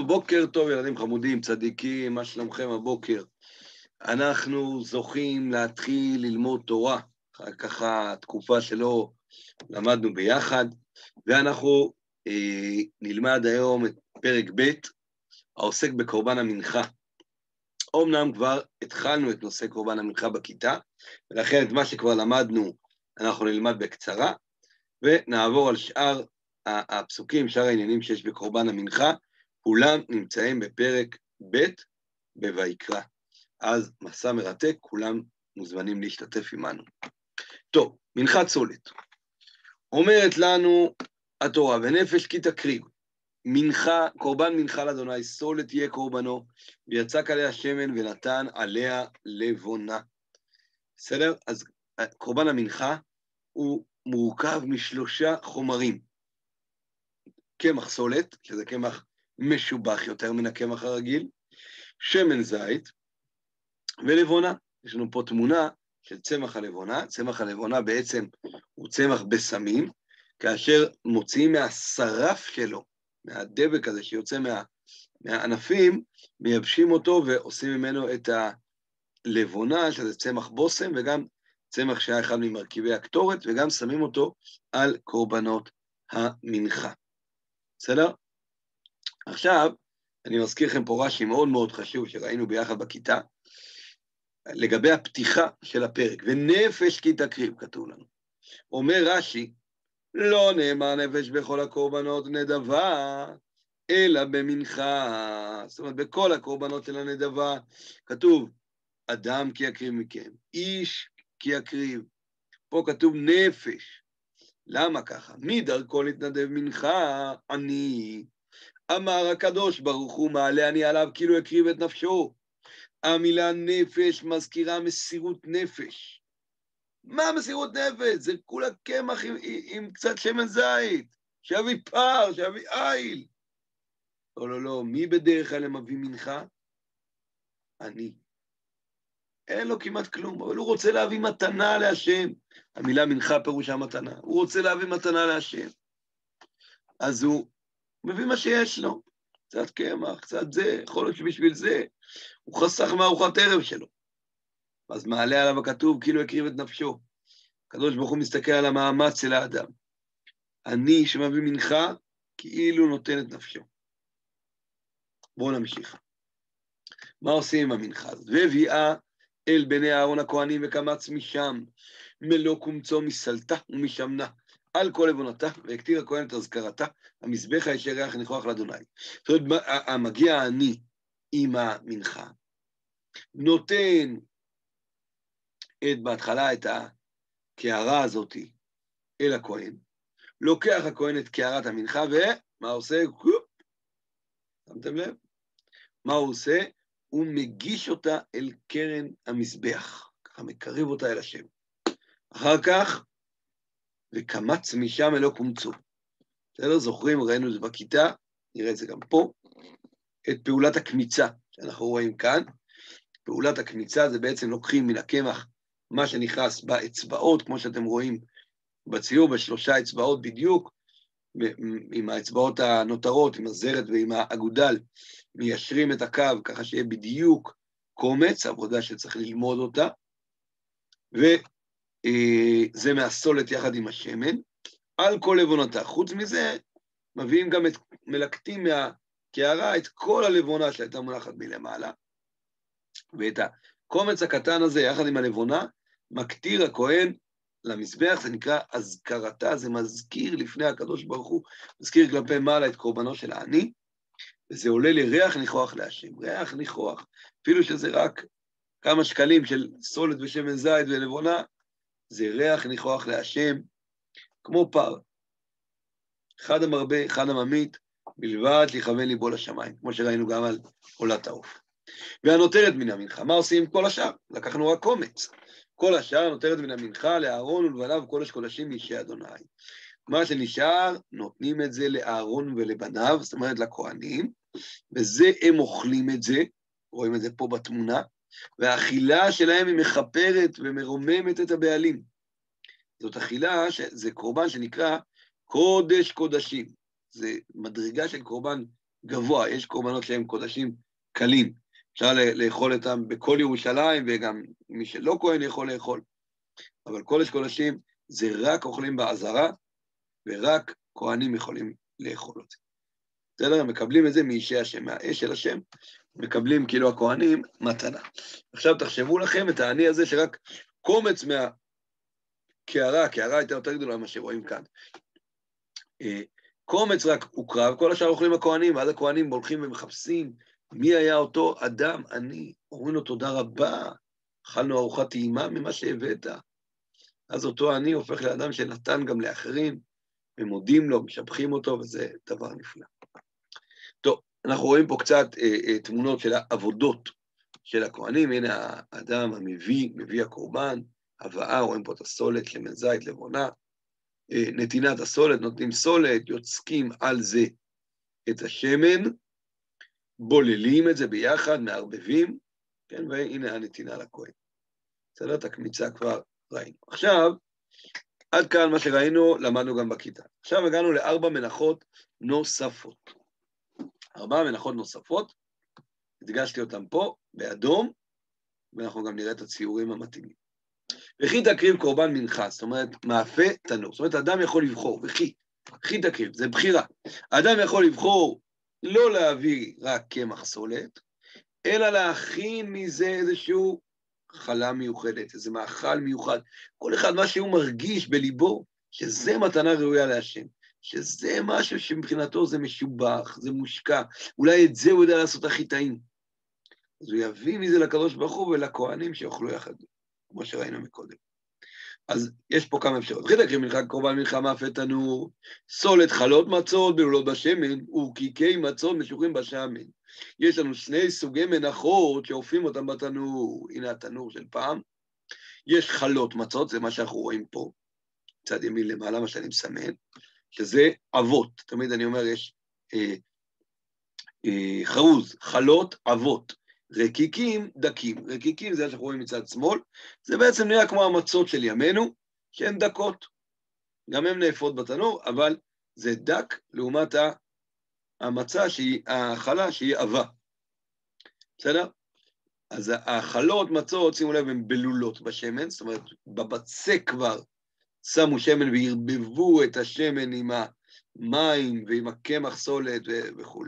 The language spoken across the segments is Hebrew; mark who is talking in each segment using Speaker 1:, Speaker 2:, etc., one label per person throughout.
Speaker 1: בוקר טוב, ילדים חמודים, צדיקים, מה שלומכם הבוקר? אנחנו זוכים להתחיל ללמוד תורה, אחר ככה תקופה שלא למדנו ביחד, ואנחנו נלמד היום את פרק ב' העוסק בקורבן המנחה. אומנם כבר התחלנו את נושא קורבן המנחה בכיתה, ולכן את מה שכבר למדנו אנחנו נלמד בקצרה, ונעבור על שאר הפסוקים, שאר העניינים שיש בקורבן המנחה, כולם נמצאים בפרק ב' בויקרא. אז מסע מרתק, כולם מוזמנים להשתתף עמנו. טוב, מנחת סולת. אומרת לנו התורה, ונפש כי תקריב, מנחה, קורבן מנחה לאדוני, סולת תהיה קורבנו, ויצק עליה שמן ונתן עליה לבונה. בסדר? אז קורבן המנחה הוא מורכב משלושה חומרים. קמח סולת, שזה קמח משובח יותר מן הקמח הרגיל, שמן זית ולבונה. יש לנו פה תמונה של צמח הלבונה. צמח הלבונה בעצם הוא צמח בסמים, כאשר מוציאים מהשרף שלו, מהדבק הזה שיוצא מהענפים, מייבשים אותו ועושים ממנו את הלבונה, שזה צמח בוסם, וגם צמח שהיה אחד ממרכיבי הקטורת, וגם שמים אותו על קורבנות המנחה. בסדר? עכשיו, אני מזכיר לכם פה רש"י מאוד מאוד חשוב שראינו ביחד בכיתה, לגבי הפתיחה של הפרק, ונפש כי תקריב, כתוב לנו. אומר רש"י, לא נאמר נפש בכל הקורבנות נדבה, אלא במנחה. זאת אומרת, בכל הקורבנות של הנדבה, כתוב, אדם כי יקריב מכם, איש כי יקריב. פה כתוב נפש. למה ככה? מי דרכו להתנדב מנחה? אני. אמר הקדוש ברוך הוא, מעלה אני עליו כאילו הקריב את נפשו. המילה נפש מזכירה מסירות נפש. מה מסירות נפש? זה כולה קמח עם קצת שמן זית, שיביא פר, שיביא איל. לא, מי בדרך כלל מביא מנחה? אני. אין לו כמעט כלום, אבל הוא רוצה להביא מתנה להשם. המילה מנחה פירושה מתנה. הוא רוצה להביא מתנה להשם. אז הוא מביא מה שיש לו. קצת קמח, קצת זה, יכול להיות שבשביל זה הוא חסך מארוחת ערב שלו. אז מעלה עליו הכתוב, כאילו הקריב את נפשו. הקדוש ברוך הוא מסתכל על המאמץ של האדם. אני שמביא מנחה, כאילו נותן את נפשו. בואו נמשיך. מה עושים עם המנחה הזאת? והביאה אל בני אהרון הכהנים וקמץ משם, מלוא קומצו מסלתה ומשמנה, על כל עוונתה, והקטיר הכהן את אזכרתה, המזבח הישר ריח ניחוח לאדוני. זאת אומרת, מגיע אני עם המנחה, נותן בהתחלה את הקערה הזאת אל הכהן, לוקח הכהן את קערת המנחה, ומה עושה? שמתם לב? מה הוא עושה? הוא מגיש אותה אל קרן המזבח, ככה מקרב אותה אל השם. אחר כך, וקמץ משם אלו קומצו. בסדר? זוכרים, ראינו את זה בכיתה, נראה את זה גם פה, את פעולת הקמיצה שאנחנו רואים כאן. פעולת הקמיצה זה בעצם לוקחים מן הקמח מה שנכנס באצבעות, כמו שאתם רואים בציור, בשלושה אצבעות בדיוק, עם האצבעות הנותרות, עם הזרת ועם האגודל, מיישרים את הקו ככה שיהיה בדיוק קומץ, עבודה שצריך ללמוד אותה, וזה מהסולת יחד עם השמן, על כל לבונתה. חוץ מזה, מביאים גם מלקטים מהקערה את כל הלבונה שהייתה מונחת מלמעלה, ואת הקומץ הקטן הזה יחד עם הלבונה, מקטיר הכהן למזבח, זה נקרא אזכרתה, זה מזכיר לפני הקדוש ברוך הוא, מזכיר כלפי מעלה את קורבנו של העני, וזה עולה לריח ניחוח להשם, ריח ניחוח, אפילו שזה רק כמה שקלים של סולת ושמן זית ולבונה, זה ריח ניחוח להשם, כמו פר. אחד המרבה, אחד הממית, בלבד לכוון ליבו לשמיים, כמו שראינו גם על עולת העוף. והנותרת מן המנחה, מה עושים עם כל השאר? לקחנו רק קומץ. כל השאר נותרת מן המנחה לאהרון ולבניו קודש קודשים מאישי אדוני. מה שנשאר, נותנים את זה לאהרון ולבניו, זאת אומרת לכהנים, וזה הם אוכלים את זה, רואים את זה פה בתמונה, והאכילה שלהם היא מכפרת ומרוממת את הבעלים. זאת אכילה, זה קורבן שנקרא קודש קודשים. זה מדרגה של קורבן גבוה, יש קורבנות שהם קודשים קלים, אפשר לאכול אותם בכל ירושלים, וגם מי שלא כהן יכול לאכול, אבל קודש קודשים זה רק אוכלים בעזרה, ורק כהנים יכולים לאכול את זה. בסדר? מקבלים את זה מאישי השם, מהאש של השם, מקבלים כאילו הכהנים מתנה. עכשיו תחשבו לכם את העני הזה שרק קומץ מהקערה, הקערה הייתה יותר גדולה ממה שרואים כאן. קומץ רק הוקרב, כל השאר אוכלים הכהנים, ואז הכהנים הולכים ומחפשים מי היה אותו אדם עני, אומרים לו תודה רבה, אכלנו ארוחת טעימה ממה שהבאת. אז אותו עני הופך לאדם שנתן גם לאחרים, ומודים לו, משבחים אותו, וזה דבר נפלא. טוב, אנחנו רואים פה קצת תמונות של העבודות של הכהנים, הנה האדם מביא הקורבן, הבאה, רואים פה את הסולת, שמן זית, לבונה, נתינת הסולת, נותנים סולת, יוצקים על זה את השמן, בוללים את זה ביחד, מערבבים, כן, והנה הנתינה לכהן. בסדר, את הקמיצה כבר ראינו. עכשיו, עד כאן מה שראינו, למדנו גם בכיתה. עכשיו הגענו ל4 מנחות נוספות. 4 מנחות נוספות, הדגשתי אותם פה, באדום, ואנחנו גם נראה את הציורים המתאימים. וכי תקריב קורבן מנחה, זאת אומרת, מאפה תנור. זאת אומרת, האדם יכול לבחור, וכי תקריב, זה בחירה. האדם יכול לבחור לא להביא רק קמח סולת, אלא להכין מזה איזשהו חלה מיוחדת, איזה מאכל מיוחד. כל אחד מה שהוא מרגיש בליבו, שזה מתנה ראויה להשם, שזה משהו שמבחינתו זה משובח, זה מושקע, אולי את זה הוא יודע לעשות הכי טעים. אז הוא יביא מזה לקדוש ברוך הוא ולכהנים שיאכלו יחד, כמו שראינו מקודם. אז יש פה כמה אפשרות. וכי תקריב מנחה קורבן מנחה מאפה תנור, סולת חלות מצות בלולות בשמן, ורקיקי מצות משוחים בשמן. יש לנו 2 סוגי מנחות שאופים אותם בתנור. הנה התנור של פעם. יש חלות מצות, זה מה שאנחנו רואים פה, צד ימין למעלה, מה שאני מסמן, שזה אבות. תמיד אני אומר, יש חרוז, חלות, אבות. רקיקים, דקים. רקיקים זה מה שאנחנו רואים מצד שמאל, זה בעצם נראה כמו המצות של ימינו, שהן דקות. גם הן נאפות בתנור, אבל זה דק לעומת המצה, החלה שהיא עבה. בסדר? אז החלות, מצות, שימו לב, הן בלולות בשמן, זאת אומרת, בבצק כבר שמו שמן והרבבו את השמן עם המים ועם הקמח סולת וכו',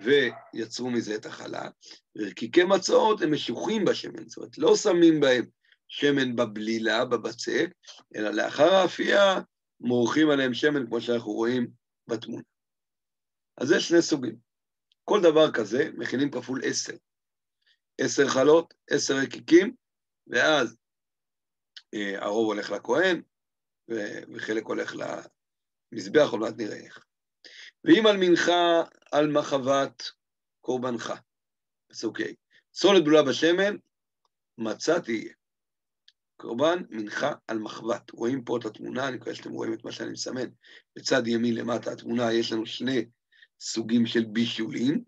Speaker 1: ויצרו מזה את החלה. ורקיקי מצות הם משוחים בשמן, זאת אומרת, לא שמים בהם שמן בבלילה, בבצק, אלא לאחר האפייה מורחים עליהם שמן, כמו שאנחנו רואים בתמונה. אז יש 2 סוגים. כל דבר כזה מכינים כפול 10. 10 חלות, 10 רקיקים, ואז הרוב הולך לכהן, וחלק הולך למזבח, עוד מעט נראה איך. ואם על מנחה, על מחבת קורבנך. אז אוקיי. סולת בלולה בשמן, מצה תהיה. קורבן מנחה על מחבת. רואים פה את התמונה, אני מקווה שאתם רואים את מה שאני מסמן. בצד ימין למטה התמונה, יש לנו 2 סוגים של בישולים.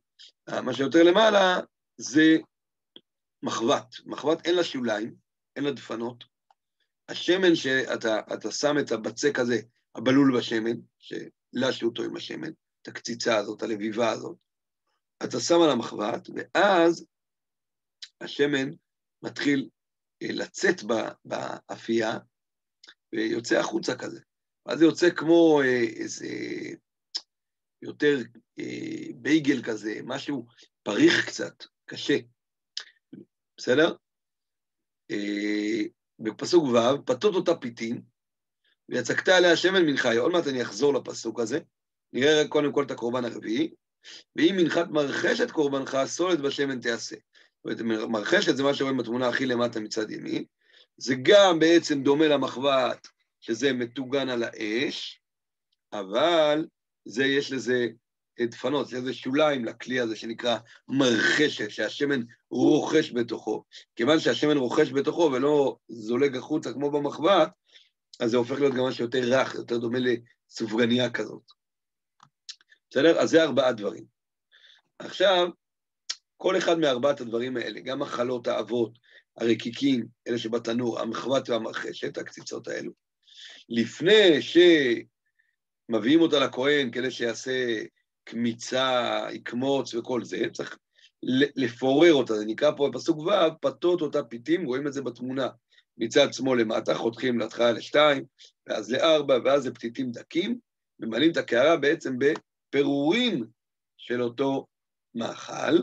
Speaker 1: מה שיותר למעלה זה מחבת. מחבת אין לה שוליים, אין לה דפנות. השמן שאתה שם את הבצק הזה, הבלול בשמן, שלשו אותו עם השמן, את הקציצה הזאת, הלביבה הזאת, אתה שם על המחבת, ואז השמן מתחיל לצאת באפייה, ויוצא החוצה כזה. ואז זה יוצא כמו איזה יותר בייגל כזה, משהו פריך קצת, קשה. בסדר? בפסוק ו', פתות אותה פיתים, ויצקת עליה שמן מנחה. עוד מעט אני אחזור לפסוק הזה, נראה קודם כל את הקורבן הרביעי, ואם מנחת מרחשת קורבנך, סולת בשמן תעשה. זאת אומרת, מרחשת זה מה שרואים בתמונה הכי למטה מצד ימין, זה גם בעצם דומה למחבת, שזה מטוגן על האש, אבל יש לזה דפנות, זה איזה שוליים לכלי הזה שנקרא מרחשת, שהשמן רוכש בתוכו. כיוון שהשמן רוכש בתוכו ולא זולג החוצה כמו במחבת, אז זה הופך להיות גם משהו יותר רך, יותר דומה לסופגניה כזאת. בסדר? אז זה 4 דברים. עכשיו, כל אחד מ4 הדברים האלה, גם החלות, האבות, הרקיקים, אלה שבתנור, המחבת והמרחשת, הקציצות האלו, לפני מביאים אותה לכהן כדי שיעשה קמיצה, יקמוץ וכל זה, צריך לפורר אותה, זה נקרא פה בפסוק ו', פתות אותה פיתים, רואים את זה בתמונה, מצד שמאל למטה, חותכים להתחלה ל2, ואז ל4, ואז זה פתיתים דקים, ממלאים את הקערה בעצם בפירורים של אותו מאכל,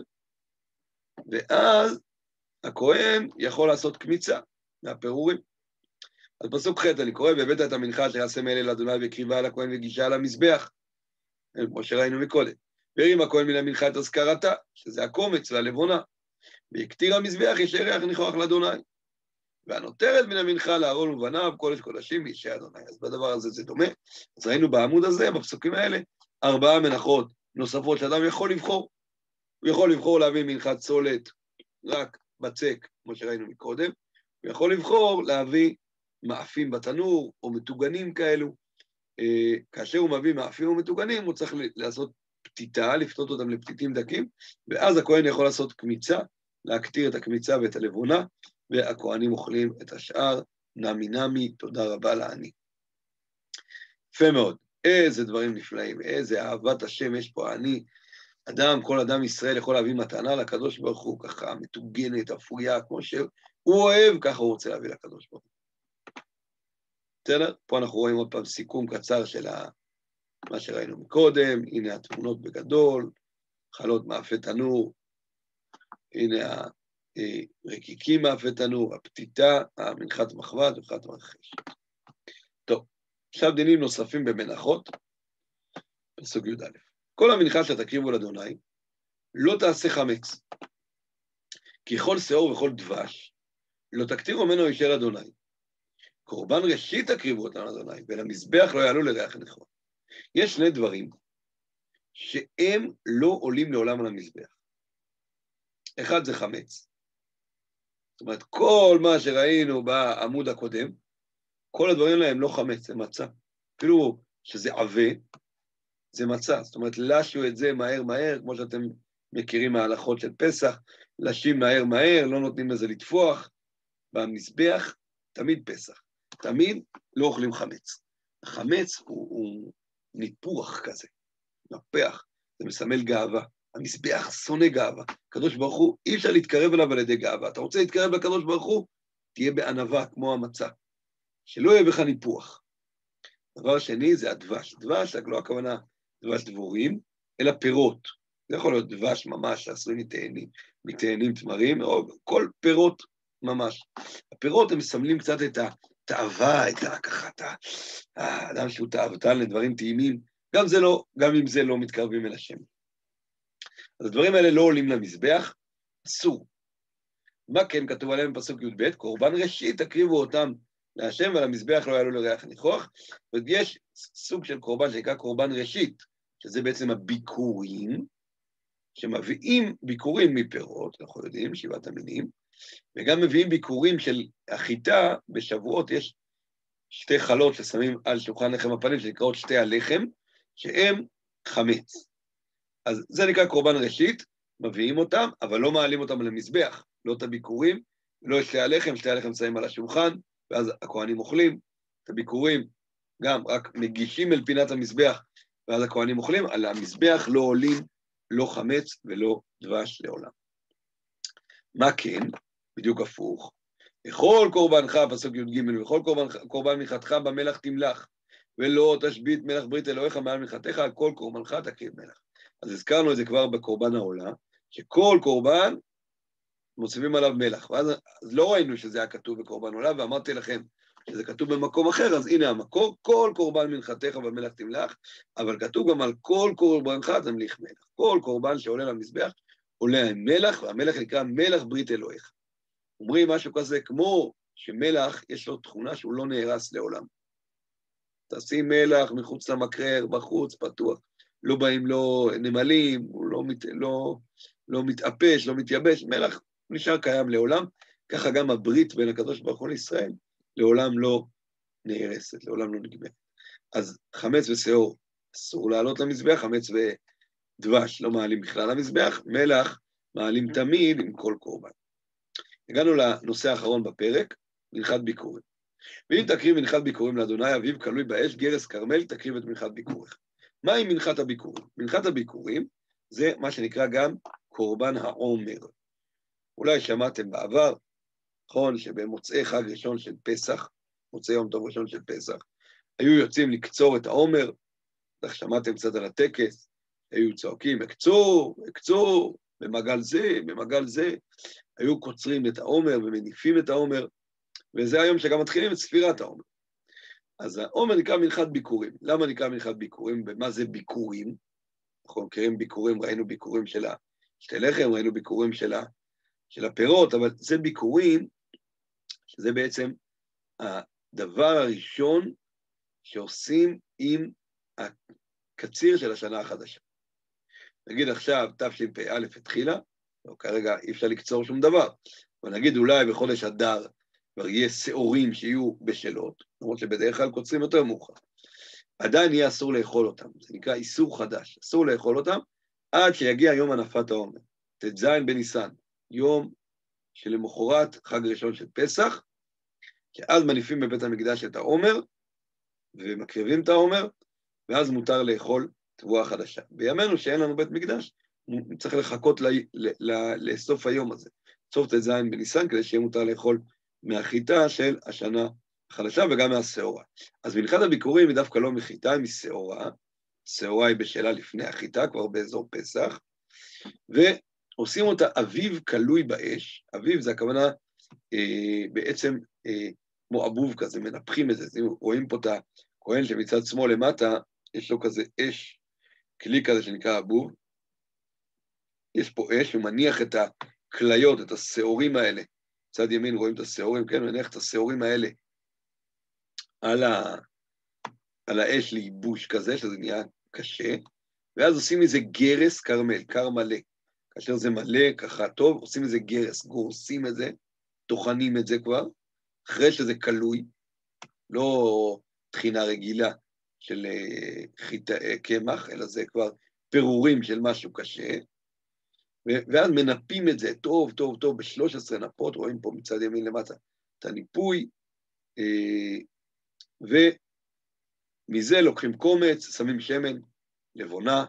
Speaker 1: ואז הכהן יכול לעשות קמיצה מהפירורים. אז פסוק ח' אני קורא, והבאת את המנחה שיעשה מאלה לאדוני והקריבה על הכהן וגישה על המזבח, כמו שראינו מקודם. והרים הכהן מן המנחה את אזכרתה, שזה הקומץ והלבונה, והקטיר המזבח ישאר ריח ניחוח לאדוני. והנותרת מן המנחה לאהרון ובניו, קודש קודשים וישאר אדוני. אז בדבר הזה זה דומה. אז ראינו בעמוד הזה, בפסוקים האלה, 4 מנחות נוספות שאדם יכול לבחור. הוא יכול לבחור להביא מנחת סולת רק בצק, כמו שראינו מקודם, הוא יכול לבחור להביא מאפים בתנור, או מטוגנים כאלו. כאשר הוא מביא מאפים ומטוגנים, הוא צריך לעשות פתיתה, לפתות אותם לפתיתים דקים, ואז הכהן יכול לעשות קמיצה, להקטיר את הקמיצה ואת הלבונה, והכהנים אוכלים את השאר. נמי נמי, תודה רבה לעני. יפה מאוד, איזה דברים נפלאים, איזה אהבת השם יש פה. העני, כל אדם ישראל יכול להביא מתנה לקדוש ברוך הוא, ככה מטוגנת, אפויה, כמו שהוא אוהב, ככה הוא רוצה להביא לקדוש ברוך הוא. בסדר? פה אנחנו רואים עוד פעם סיכום קצר של מה שראינו מקודם, הנה התמונות בגדול, חלות מאפי תנור, הנה הרקיקים מאפי תנור, הפתיתה, המנחת מחבת ומנחת מרחש. טוב, עכשיו דינים נוספים במנחות, פסוק י"א. כל המנחה שתקריבו לאדוני, לא תעשה חמץ, כי כל שאור וכל דבש, לא תקטירו ממנו ישאר אדוני. קורבן ראשית תקריבו אותם לאדוני, ולמזבח לא יעלו לריח ניחוח. יש שני דברים שהם לא עולים לעולם על המזבח. אחד זה חמץ. זאת אומרת, כל מה שראינו בעמוד הקודם, כל הדברים האלה הם לא חמץ, זה מצה. אפילו שזה עווה, זה מצה. זאת אומרת, לשו את זה מהר, כמו שאתם מכירים מההלכות של פסח, לשים מהר, לא נותנים לזה לטפוח. במזבח, תמיד פסח. תמיד לא אוכלים חמץ. החמץ הוא ניפוח כזה, נפח, זה מסמל גאווה. המזבח שונא גאווה. הקדוש ברוך הוא, אי אפשר להתקרב אליו על ידי גאווה. אתה רוצה להתקרב לקדוש ברוך הוא, תהיה בענווה, כמו המצה. שלא יהיה בך ניפוח. דבר שני זה הדבש. דבש, לא הכוונה דבש דבורים, אלא פירות. זה יכול להיות דבש ממש, שעשוי מתאנים תמרים, או כל פירות ממש. הפירות הם מסמלים קצת את התאווה, את האדם שהוא תאוותן לדברים טעימים. גם אם זה לא מתקרבים אל השם. אז הדברים האלה לא עולים למזבח, אסור. מה כן כתוב עליהם בפסוק י"ב? קורבן ראשית תקריבו אותם להשם, ועל המזבח לא יעלו לריח ניחוח. ויש סוג של קורבן שנקרא קורבן ראשית, שזה בעצם הביקורים, שמביאים ביקורים מפירות, אנחנו יודעים, 7 המינים, וגם מביאים ביקורים של החיטה. בשבועות יש 2 חלות ששמים על שולחן לחם הפנים, שנקראות 2 הלחם, שהם חמץ. אז זה נקרא קורבן ראשית, מביאים אותם, אבל לא מעלים אותם למזבח, לא את הביקורים, לא את 2 הלחם, 2 הלחם שמים על השולחן, ואז הכהנים אוכלים, את הביקורים גם רק מגישים אל פינת המזבח, ואז הכהנים אוכלים, על המזבח לא עולים, לא חמץ ולא דבש לעולם. מה כן? בדיוק הפוך. בכל קורבנך, פסוק י"ג, בכל קורבן מנחתך במלח תמלח, ולא תשבית מלח ברית אלוהיך מעל מנחתך, על כל קורבנך תקריב מלח. אז הזכרנו את זה כבר בקורבן העולה, שכל קורבן מוסיפים עליו מלח, ואז לא ראינו שזה היה כתוב בקורבן עולה, ואמרתי לכם שזה כתוב במקום אחר, אז הנה המקור, כל קורבן מנחתך במלח תמלח, אבל כתוב גם על כל קורבנך תמליך מלח. כל קורבן שעולה למזבח עולה עם מלח, והמלח נקרא מלח ברית אלוהיך. אומרים משהו כזה, כמו שמלח יש לו תכונה שהוא לא נהרס לעולם. תשים מלח מחוץ למקרר, בחוץ, פתוח. לא באים לו נמלים, הוא לא מתאפש, לא מתייבש, מלח נשאר קיים לעולם, ככה גם הברית בין הקדוש ברוך הוא לישראל, לעולם לא נהרסת, לעולם לא נגמרת. אז חמץ ושאור אסור לעלות למזבח, חמץ ודבש לא מעלים בכלל למזבח, מלח מעלים תמיד עם כל קורבן. הגענו לנושא האחרון בפרק, מנחת ביקורים. ואם תקריב מנחת ביקורים לאדוני אביב כלוי באש, גרס כרמל, תקריב את מנחת ביקורך. מהי מנחת הביקורים? מנחת הביקורים זה מה שנקרא גם קורבן העומר. אולי שמעתם בעבר, נכון, שבמוצאי חג ראשון של פסח, מוצאי יום טוב ראשון של פסח, היו יוצאים לקצור את העומר, כך שמעתם קצת על הטקס, היו צועקים, הקצור, במעגל זה, במעגל זה, היו קוצרים את העומר ומניפים את העומר, וזה היום שגם מתחילים את ספירת העומר. אז העומר נקרא מנחת ביקורים. למה נקרא מנחת ביקורים? ומה זה ביקורים? אנחנו מכירים ביקורים, ראינו ביקורים של שתי לחם, ראינו ביקורים של הפירות, אבל זה ביקורים, שזה בעצם הדבר הראשון שעושים עם הקציר של השנה החדשה. נגיד עכשיו, תשפ"א התחילה, לא, כרגע אי אפשר לקצור שום דבר, אבל נגיד אולי בחודש אדר, כבר יהיה שעורים שיהיו בשלות, למרות שבדרך כלל קוצרים יותר מאוחר. עדיין יהיה אסור לאכול אותם, זה נקרא איסור חדש, אסור לאכול אותם, עד שיגיע יום הנפת העומר, ט"ז בניסן, יום שלמחרת חג ראשון של פסח, שאז מניפים בבית המקדש את העומר, ומקריבים את העומר, ואז מותר לאכול תבואה חדשה. בימינו שאין לנו בית מקדש, צריך לחכות לסוף היום הזה, סוף ט"ז בניסן, כדי שיהיה מותר לאכול מהחיטה של השנה החדשה וגם מהשעורה. אז מנחת הביקורים היא דווקא לא מחיטה, היא משעורה, השעורה היא בשלה לפני החיטה, כבר באזור פסח, ועושים אותה אביב כלוי באש, אביב זה הכוונה בעצם כמו אבוב כזה, מנפחים את זה, רואים פה את הכהן שמצד שמאל למטה, יש לו כזה אש, כלי כזה שנקרא אבוב, יש פה אש, הוא מניח את הכליות, את השעורים האלה, מצד ימין רואים את השעורים, כן, מניח את השעורים האלה על האש לייבוש כזה, שזה נהיה קשה, ואז עושים מזה גרס קרמל, קר מלא. כאשר זה מלא ככה טוב, עושים מזה גרס, גורסים את זה, טוחנים את זה כבר, אחרי שזה כלוי, לא תחינה רגילה של קמח, אלא זה כבר פירורים של משהו קשה, ואז מנפים את זה טוב, טוב, טוב, ב-13 נפות, רואים פה מצד ימין למטה את הניפוי, ומזה לוקחים קומץ, שמים שמן, לבונה,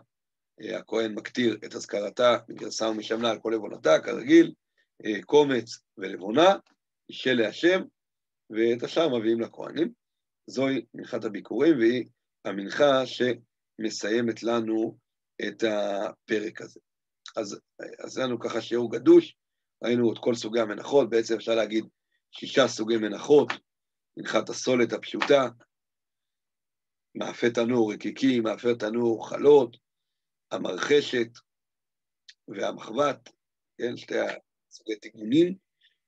Speaker 1: הכהן מקטיר את הזכרתה, מגרסה ומשמנה על כל לבונתה, כרגיל, קומץ ולבונה, אישה להשם, ואת השאר מביאים לכהנים. זוהי מנחת הביקורים, והיא המנחה שמסיימת לנו את הפרק הזה. אז לנו ככה שיעור גדוש, ראינו את כל סוגי המנחות, בעצם אפשר להגיד 6 סוגי מנחות, מנחת הסולת הפשוטה, מאפה תנור רקיקים, מאפה תנור חלות, המרחשת והמחבת, כן, 2 סוגי תיגונים,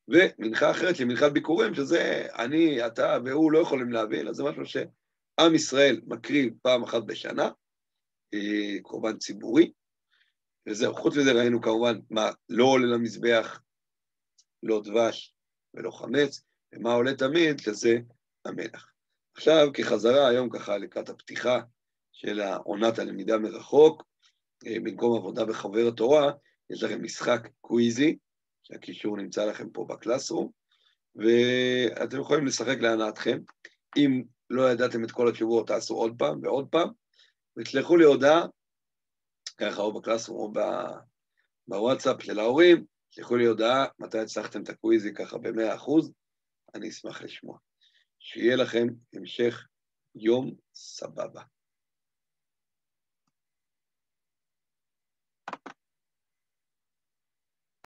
Speaker 1: ומנחה אחרת שמנחת ביקורים, שזה אני, אתה והוא לא יכולים להבין, אז זה משהו שעם ישראל מקריב פעם אחת בשנה, קורבן ציבורי, וזהו, חוץ מזה ראינו כמובן מה לא עולה למזבח, לא דבש ולא חמץ, ומה עולה תמיד, שזה המלח. עכשיו, כחזרה היום ככה לקראת הפתיחה של עונת הלמידה מרחוק, במקום עבודה בחבר התורה, יש לכם משחק קוויזי, שהקישור נמצא לכם פה בקלאסרום, ואתם יכולים לשחק להנאתכם. אם לא ידעתם את כל התשובות, תעשו עוד פעם ועוד פעם, ותשלחו לי הודעה, ככה או בקלאסרום או בוואטסאפ של ההורים, תשלחו לי הודעה מתי הצלחתם את הקוויזי ככה ב100%, אני אשמח לשמוע. שיהיה לכם המשך יום סבבה.